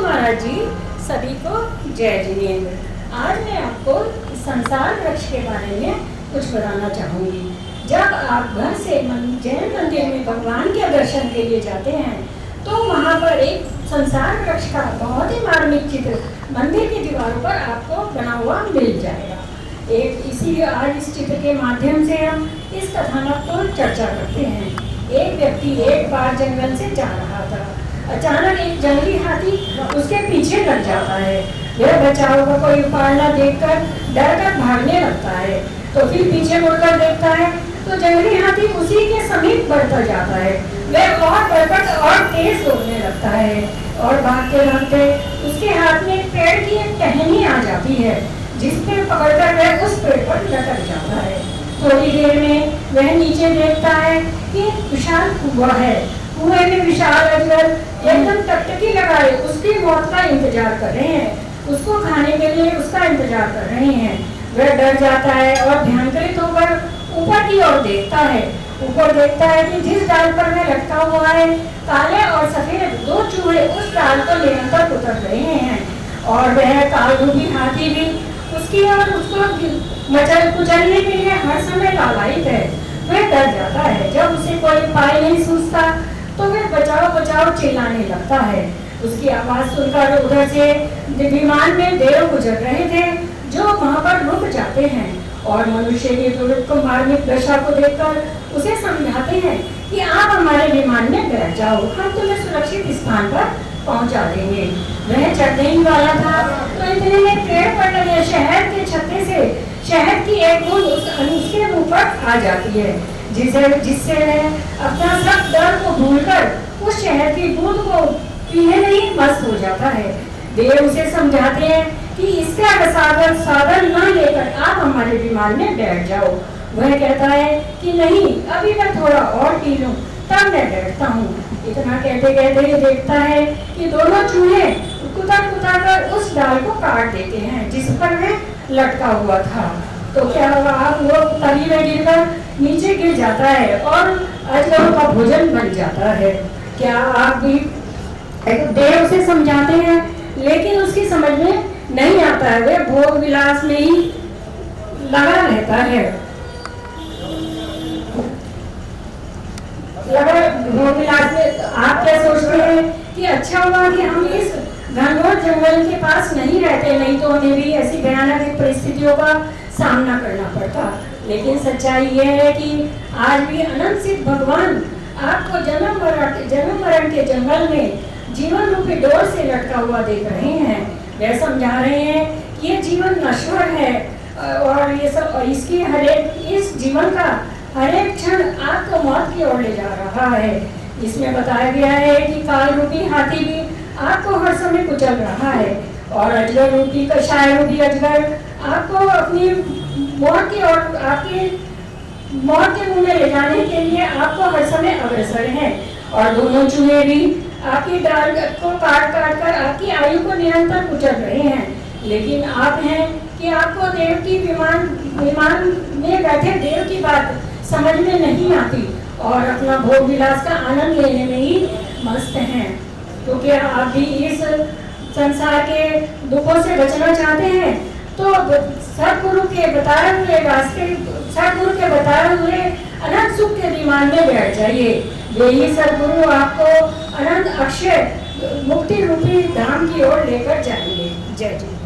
महाराज जी, सभी को जय जिनेन्द्र। आज मैं आपको संसार वृक्ष के बारे में कुछ बताना चाहूँगी। जब आप घर से जैन मंदिर में भगवान के दर्शन के लिए जाते हैं तो वहाँ पर एक संसार वृक्ष का बहुत ही मार्मिक चित्र मंदिर की दीवारों पर आपको बना हुआ मिल जाएगा। इसीलिए आज इस चित्र के माध्यम से हम इस कथानक को चर्चा करते हैं। एक व्यक्ति एक बार जंगल से जा रहा था। अचानक एक जंगली हाथी उसके पीछे लग जाता है। वह बचाव का कोई उपाय न देखकर डर कर भागने लगता है। तो फिर पीछे मुड़कर देखता है तो जंगली हाथी उसी के समीप बढ़ता जाता है। वह और बढ़कर और तेज दौड़ने लगता है और भागते भागते उसके हाथ में एक पेड़ की एक टहनी आ जाती है, जिसपे पकड़कर वह उस पेड़ पर लटक जाता है। थोड़ी देर में वह नीचे देखता है कि विशाल कुआं है। कुएं में विशाल अजगर एकदम टकटकी लगाए उसकी मौत का इंतजार कर रहे हैं, उसको खाने के लिए उसका इंतजार कर रहे हैं। वह डर जाता है और ध्यानकृत होकर ऊपर की ओर देखता है। ऊपर देखता है कि जिस डाल पर वह लटका हुआ है, काले और सफेद दो चूहे उस डाल पर निरंतर उतर रहे हैं और वह कालरूपी हाथी भी उसकी और उसको कुचलने के लिए हर समय लालायित है। वह डर जाता है। जब उसे कोई उपाय नहीं सूझता तो वह बचाओ बचाओ चिल्लाने लगता है। उसकी आवाज सुनकर उधर से विमान में देव गुजर रहे थे जो वहां पर रुक जाते हैं और मनुष्य की दुर्लभ मार्मिक दशा को देखकर उसे समझाते हैं कि आप हमारे विमान में बैठ जाओ, हम तुम्हें सुरक्षित स्थान पर पहुंचा देंगे। वह चढ़ने ही वाला था तो इतने में पेड़ पर लगे शहद के छत्ते से शहद की एक बूंद उसके मुंह पर आ जाती है, जिससे वह अपना सब डर को भूलकर उस शहद की बूंद को पीने में ही मस्त हो जाता है। देव उसे समझाते हैं कि इसका साधन न लेकर आप हमारे विमान में बैठ जाओ। वह कहता है कि नहीं, अभी मैं थोड़ा और पी लूं तब मैं बैठता हूँ। इतना कहते कहते देखता है कि दोनों चूहे कुतर कर उस डाल को काट देते हैं जिस पर वह लटका हुआ था। तो क्या हुआ, वो तरी में गिरकर नीचे गिर जाता है और अजगरों का भोजन बन जाता है। क्या आप भी देव उसे समझाते हैं लेकिन उसकी समझ में नहीं आता है। वह भोग विलास में ही लगा रहता है। भोग विलास में आप क्या सोचते हैं कि अच्छा हुआ कि हम इस घनघोर जंगल के पास नहीं रहते, नहीं तो हमें भी ऐसी भयानक परिस्थितियों का सामना करना पड़ता। लेकिन सच्चाई यह है कि आज भी अनंत सिद्ध भगवान आपको जन्म मरण के जंगल में जीवन रूपी डोर से लटका हुआ देख रहे हैं। वह समझा रहे हैं कि ये जीवन नश्वर है और ये सब इसकी इस जीवन का हर एक क्षण आपको मौत की ओर ले जा रहा है। इसमें बताया गया है कि काल रूपी हाथी भी आपको हर समय कुचल रहा है और अजगर रूपी कषाय रूपी अजगर आपको अपनी मौत की ओर आपकी मौत के मुंह में ले जाने के लिए आपको हर समय अग्रसर है। और दोनों चूहे भी आपकी डाल को काट कर आपकी आयु को निरंतर कुचल रहे हैं। लेकिन आप हैं कि आपको देव की विमान में बैठे देव की बात समझ में नहीं आती और अपना भोग विलास का आनंद लेने में ही मस्त हैं। तो क्या आप भी इस संसार के दुखों से बचना चाहते हैं तो सदगुरु के बताए हुए रास्ते, सदगुरु के बताए हुए अनंत सुख के विमान में बैठ जाइए। यही सदगुरु आपको अनंत अक्षय मुक्ति रूपी धाम की ओर लेकर जाएंगे। जय जय।